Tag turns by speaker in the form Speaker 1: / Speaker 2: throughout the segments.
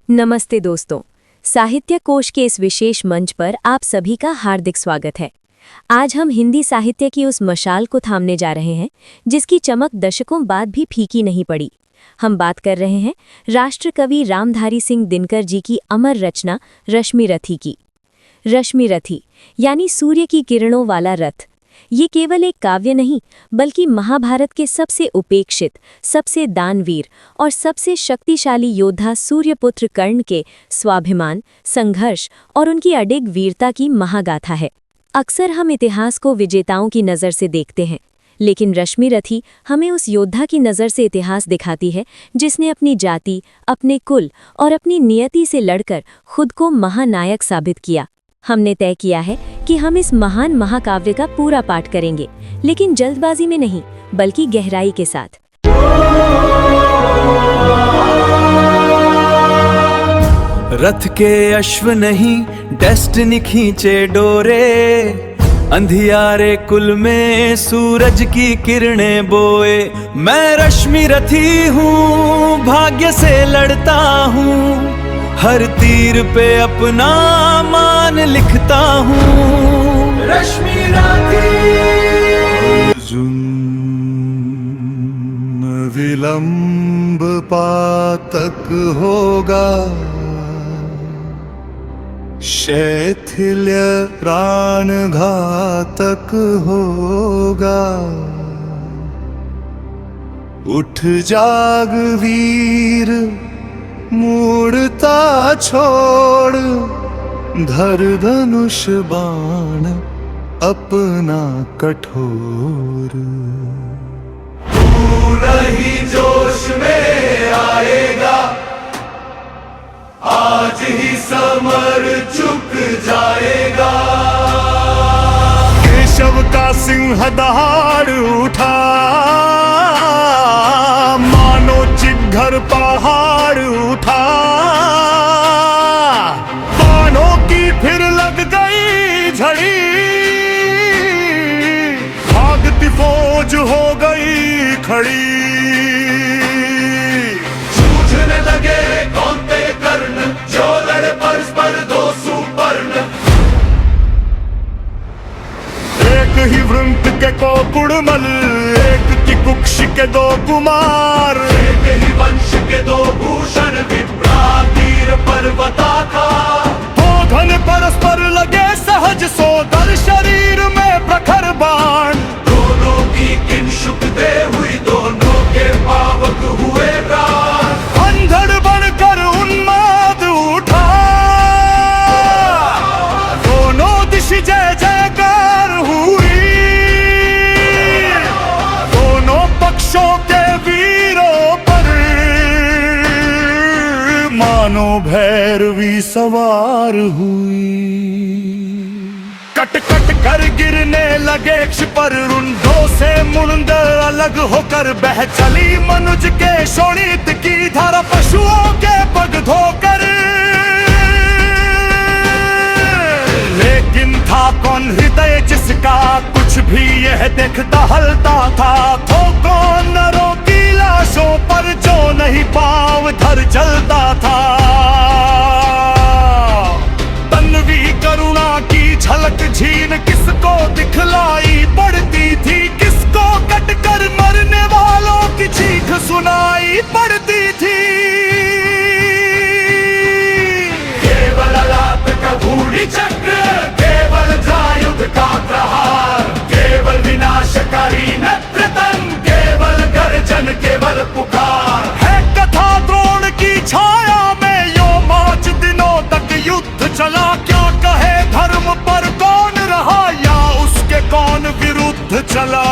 Speaker 1: नमस्ते दोस्तों, साहित्य कोश के इस विशेष मंच पर आप सभी का हार्दिक स्वागत है। आज हम हिंदी साहित्य की उस मशाल को थामने जा रहे हैं जिसकी चमक दशकों बाद भी फीकी नहीं पड़ी। हम बात कर रहे हैं राष्ट्र कवि रामधारी सिंह दिनकर जी की अमर रचना रश्मि रथी की। रश्मि रथी यानी सूर्य की किरणों वाला रथ। ये केवल एक काव्य नहीं बल्कि महाभारत के सबसे उपेक्षित, सबसे दानवीर और सबसे शक्तिशाली योद्धा सूर्यपुत्र कर्ण के स्वाभिमान, संघर्ष और उनकी अडिग वीरता की महागाथा है। अक्सर हम इतिहास को विजेताओं की नज़र से देखते हैं, लेकिन रश्मि रथी हमें उस योद्धा की नज़र से इतिहास दिखाती है जिसने अपनी जाति, अपने कुल और अपनी नियति से लड़कर खुद को महानायक साबित किया। हमने तय किया है कि हम इस महान महाकाव्य का पूरा पाठ करेंगे, लेकिन जल्दबाजी में नहीं बल्कि गहराई के साथ।
Speaker 2: रथ के अश्व नहीं डेस्टिनी खींचे डोरे, अंधियारे कुल में सूरज की किरणें बोए। मैं रश्मि रथी हूँ, भाग्य से लड़ता हूँ, हर तीर पे अपना मान लिखता हूँ। रश्मि रथी
Speaker 3: विलंब पातक होगा, शैथिल्य प्राण घातक होगा। उठ जाग वीर मूढ़ता छोड़, धर धनुष बाण अपना कठोर।
Speaker 2: तू नहीं जोश में आएगा, आज ही समर चुक जाएगा।
Speaker 3: केशव का सिंह दहाड़ उठा, मानो चिघर पहाड़ उठा। बाणों की फिर लग गई झड़ी, भागती फौज हो गई खड़ी।
Speaker 2: जूझने लगे कौनते कर्ण, जो लड़े परस्पर दो सुपर्ण।
Speaker 3: एक ही वृंत के कोकुड़मल, एक की कुक्ष के दो कुमार।
Speaker 2: एक ही वंश के दो भूषण, विप्रा तीर पर्वता था।
Speaker 3: दो धन परस्पर लगे सहज, सोदर शरीर में प्रखर बाण।
Speaker 2: दोनों की किंशुक दे हुई, दोनों के पावक हुए प्राण।
Speaker 3: अंधड़ बनकर उन्माद उठा, दोनों दिश जय जयकार हुई। दोनों पक्षों के वीरों पर मानो भैरवी सवार हुई। कट कट कर गिरने लगे क्षिपर, रुंडों से मुंड अलग होकर बह चली मनुज के शोणित की धारा, पशुओं के पग धोकर। लेकिन था कौन हृदय जिसका कुछ भी यह देखता हलता था। तो कौन नरों की लाशों पर जो नहीं पांव धर चलता था। तन्वी करुणा की झलक झीन किसको दिखलाई पड़ती थी, किसको कट कर मरने वालों की चीख सुनाई पड़ती थी।
Speaker 2: केवल लात का घूड़ी चक्र, केवल जायुध का प्रहार, केवल विनाशकारी नत्रतन, केवल गर्जन, केवल पुकार।
Speaker 3: है कथा द्रोण की छाया में यो 5 दिनों तक युद्ध चला। क्या कहे धर्म पर कौन रहा, या उसके कौन विरुद्ध चला।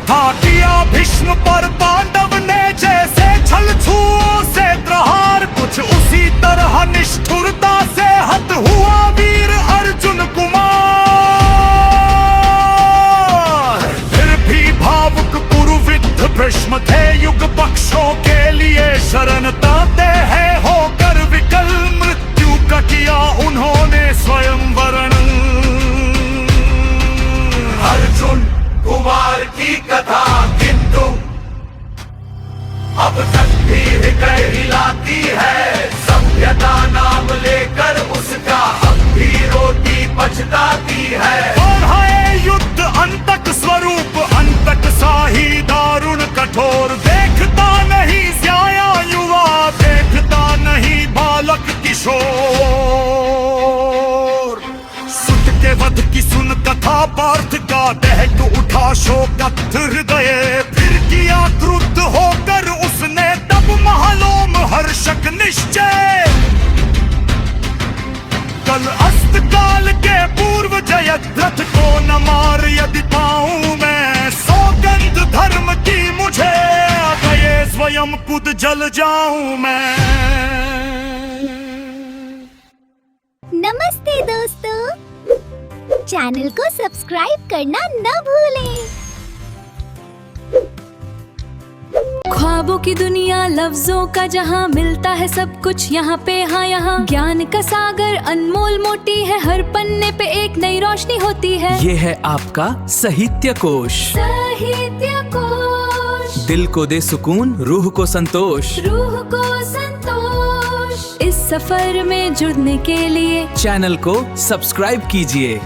Speaker 3: था किया भीष्म पर पांडव ने जैसे छलछुओं से प्रहार, कुछ उसी तरह निष्ठुरता से हत हुआ वीर अर्जुन कुमार। फिर भी भावुक कुरुवृद्ध भीष्म थे, युग पक्षों के लिए शरण ताते हैं होकर विकल। मृत्यु का किया उन्होंने स्वयं वर्ण।
Speaker 2: अर्जुन कुमार की कथा, किंतु
Speaker 3: शोकत हृदय फिर किया क्रुद्ध होकर उसने तब महलों में हर्षक निश्चय। कल अस्त काल के पूर्व जयद्रथ को न मार यदि पाऊं मैं, सौगंध धर्म की मुझे गए स्वयं खुद जल जाऊं मैं।
Speaker 4: नमस्ते दोस्तों, चैनल को सब्सक्राइब करना न भूलें।
Speaker 5: ख्वाबों की दुनिया, लफ्जों का जहां, मिलता है सब कुछ यहाँ पे। हाँ यहाँ ज्ञान का सागर अनमोल मोटी है, हर पन्ने पे एक नई रोशनी होती है।
Speaker 6: ये है आपका साहित्य कोश।
Speaker 5: साहित्य कोश
Speaker 6: दिल को दे सुकून, रूह को संतोष।
Speaker 5: रूह को संतोष। इस सफर में जुड़ने के लिए
Speaker 6: चैनल को सब्सक्राइब कीजिए।